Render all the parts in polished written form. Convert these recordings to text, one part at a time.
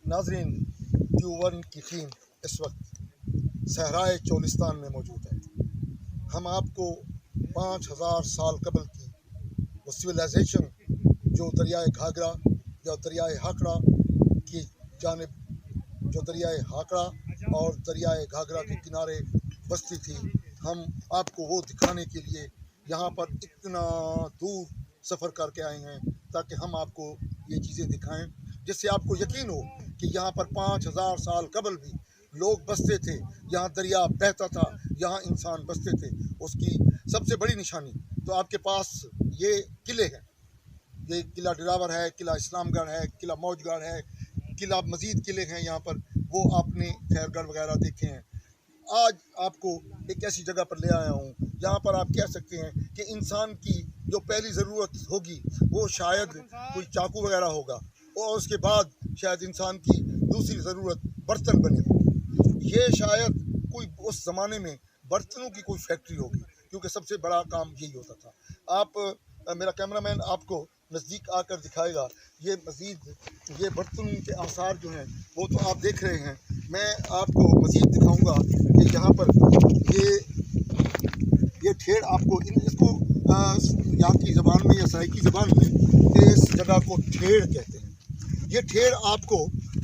नाजरीन, Q1 की team इस वक्त सहराए चोलिस्तान में मौजूद है। हम आपको 5000 साल कबल की वो सिविलाइजेशन जो दरियाए घाघरा या दरियाए हाकड़ा की जानिब, जो दरियाए हाकड़ा और दरियाए घाघरा के किनारे बस्ती थी, हम आपको वो दिखाने के लिए यहाँ पर इतना दूर सफ़र करके आए हैं ताकि हम आपको ये चीज़ें दिखाएं, जिससे आपको यकीन हो कि यहाँ पर 5000 साल कबल भी लोग बसते थे, यहाँ दरिया बहता था, यहाँ इंसान बसते थे। उसकी सबसे बड़ी निशानी तो आपके पास ये किले हैं। ये किला डिरावर है, किला इस्लामगढ़ है, किला मौजगढ़ है, किला मज़ीद किले हैं यहाँ पर, वो आपने खैरगढ़ वगैरह देखे हैं। आज आपको एक ऐसी जगह पर ले आया हूँ जहाँ पर आप कह सकते हैं कि इंसान की जो पहली ज़रूरत होगी वो शायद कोई चाकू वगैरह होगा, और उसके बाद शायद इंसान की दूसरी ज़रूरत बर्तन बने होंगे। ये शायद कोई उस ज़माने में बर्तनों की कोई फैक्ट्री होगी, क्योंकि सबसे बड़ा काम यही होता था। आप मेरा कैमरामैन आपको नज़दीक आकर दिखाएगा। ये मज़ीद ये बर्तनों के आसार जो हैं वो तो आप देख रहे हैं। मैं आपको मज़ीद दिखाऊंगा कि यहाँ पर ये ठेड़ आपको इसको यहाँ की ज़बान में या सराइकी ज़बान में इस जगह को ठेड़ कहते हैं। ये ठेड़ आपको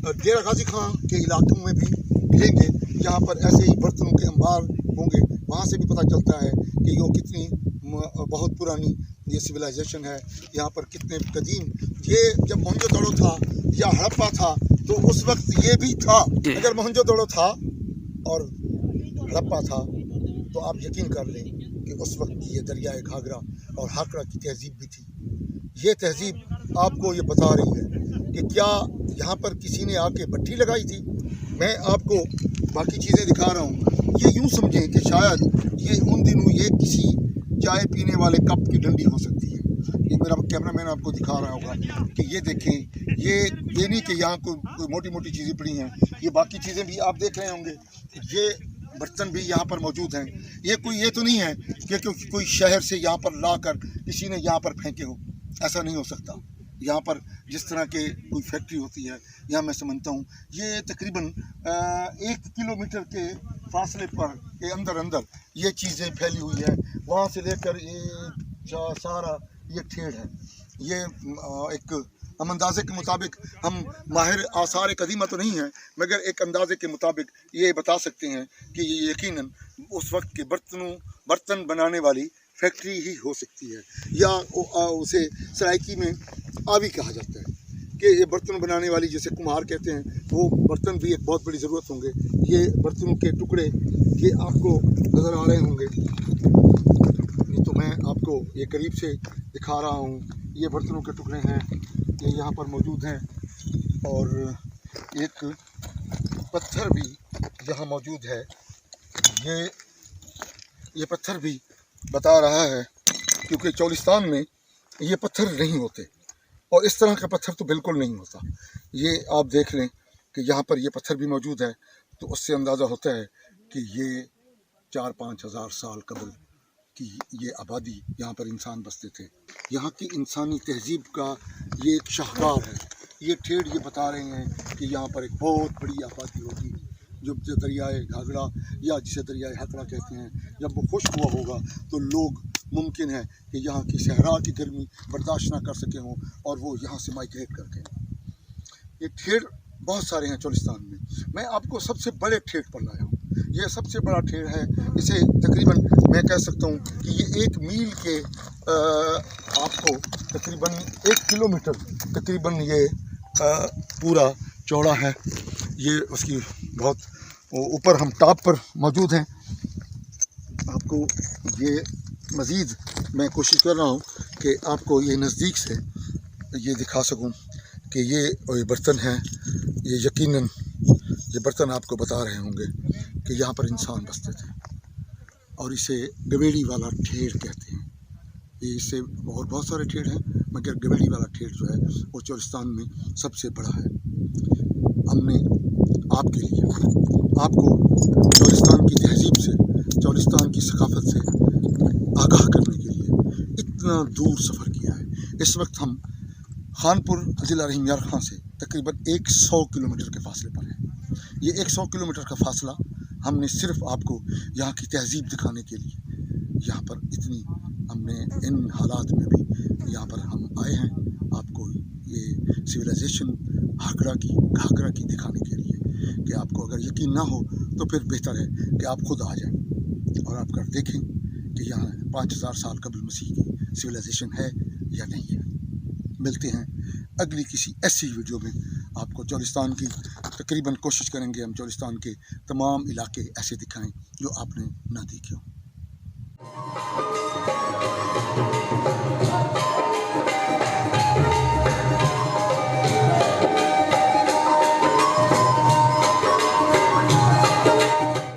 डेरा गाजी खां के इलाकों में भी मिलेंगे, जहाँ पर ऐसे ही बर्तनों के अंबार होंगे। वहाँ से भी पता चलता है कि ये कितनी बहुत पुरानी ये सिविलाइजेशन है, यहाँ पर कितने कदीम। ये जब मोहनजोदड़ो था या हड़प्पा था तो उस वक्त ये भी था। अगर मोहनजोदड़ो था और हड़प्पा था तो आप यकीन कर लें कि उस वक्त ये दरियाए घाघरा और हाकड़ा की तहजीब भी थी। ये तहजीब आपको ये बता रही है कि क्या यहाँ पर किसी ने आके भट्टी लगाई थी। मैं आपको बाकी चीज़ें दिखा रहा हूँ। ये यूँ समझें कि शायद ये उन दिनों ये किसी चाय पीने वाले कप की डंडी हो सकती है। ये मेरा कैमरामैन आपको दिखा रहा होगा कि ये देखें, ये नहीं कि यहाँ कोई मोटी मोटी चीज़ें पड़ी हैं, ये बाकी चीज़ें भी आप देख रहे होंगे। ये बर्तन भी यहाँ पर मौजूद हैं। ये तो नहीं है कि कोई शहर से यहाँ पर ला कर किसी ने यहाँ पर फेंके हो, ऐसा नहीं हो सकता। यहाँ पर जिस तरह के कोई फैक्ट्री होती है, यहाँ मैं समझता हूँ ये तकरीबन 1 किलोमीटर के फासले पर के अंदर ये चीज़ें फैली हुई है। वहाँ से लेकर ये सारा ये ठेड़ है। ये एक हम अंदाजे के मुताबिक, हम माहिर आसार कदीमा तो नहीं हैं, मगर एक अंदाजे के मुताबिक ये बता सकते हैं कि ये यकीनन उस वक्त के बर्तन बनाने वाली फैक्ट्री ही हो सकती है, या उसे सराइकी में आवी कहा जाता है कि ये बर्तन बनाने वाली, जैसे कुम्हार कहते हैं, वो बर्तन भी एक बहुत बड़ी ज़रूरत होंगे। ये बर्तनों के टुकड़े ये आपको नज़र आ रहे होंगे, तो मैं आपको ये करीब से दिखा रहा हूँ। ये बर्तनों के टुकड़े हैं, ये यहाँ पर मौजूद हैं, और एक पत्थर भी यहाँ मौजूद है। ये पत्थर भी बता रहा है, क्योंकि चोलिस्तान में ये पत्थर नहीं होते और इस तरह का पत्थर तो बिल्कुल नहीं होता। ये आप देख लें कि यहाँ पर ये पत्थर भी मौजूद है, तो उससे अंदाज़ा होता है कि ये 4-5 हज़ार साल कबल की ये आबादी, यहाँ पर इंसान बसते थे। यहाँ की इंसानी तहजीब का ये एक शाहकार है। ये ठेड़ ये बता रहे हैं कि यहाँ पर एक बहुत बड़ी आबादी होगी, जो दरियाए घाघरा या जिसे दरियाए हाकड़ा कहते हैं, जब वो खुश्क हुआ होगा तो लोग मुमकिन है कि यहाँ की सहरा की गर्मी बर्दाश्त ना कर सके हों और वो यहाँ से माइग्रेट करके। ये ठेड़ बहुत सारे हैं चोलिस्तान में। मैं आपको सबसे बड़े ठेड़ पर लाया हूँ। ये सबसे बड़ा ठेड़ है। इसे तकरीबन मैं कह सकता हूँ कि ये 1 मील के आपको तकरीबन 1 किलोमीटर तकरीबन ये पूरा चौड़ा है। ये उसकी बहुत ऊपर हम टॉप पर मौजूद हैं। आपको ये मज़ीद मैं कोशिश कर रहा हूँ कि आपको ये नज़दीक से ये दिखा सकूँ कि ये बर्तन हैं। ये यकीनन ये बर्तन आपको बता रहे होंगे कि यहाँ पर इंसान बसते थे, और इसे गवेड़ी वाला ठेड़ कहते हैं। ये इससे और बहुत सारे ठेड़ हैं, मगर गवेड़ी वाला ठेड़ जो है वो चोलिस्तान में सबसे बड़ा है। हमने आपके लिए आपको चोलिस्तान की तहजीब से, चोलिस्तान की सकाफ़त से आगाह करने के लिए इतना दूर सफ़र किया है। इस वक्त हम खानपुर ज़िला रहीम यार खां से तकरीबन 100 किलोमीटर के फासले पर है। ये 100 किलोमीटर का फासला हमने सिर्फ आपको यहाँ की तहजीब दिखाने के लिए यहाँ पर हमने इन हालात में भी यहाँ पर हम आए हैं, आपको ये सिविलाइजेशन घाघरा की दिखाने के लिए कि आपको अगर यकीन ना हो तो फिर बेहतर है कि आप खुद आ जाएं और आप कर देखें कि यहाँ 5000 साल कबल मसीह की सिविलाइजेशन है या नहीं है। मिलते हैं अगली किसी ऐसी वीडियो में। आपको चौलिस्तान की तकरीबन कोशिश करेंगे हम चौलिस्तान के तमाम इलाके ऐसे दिखाएं जो आपने ना देखे हों।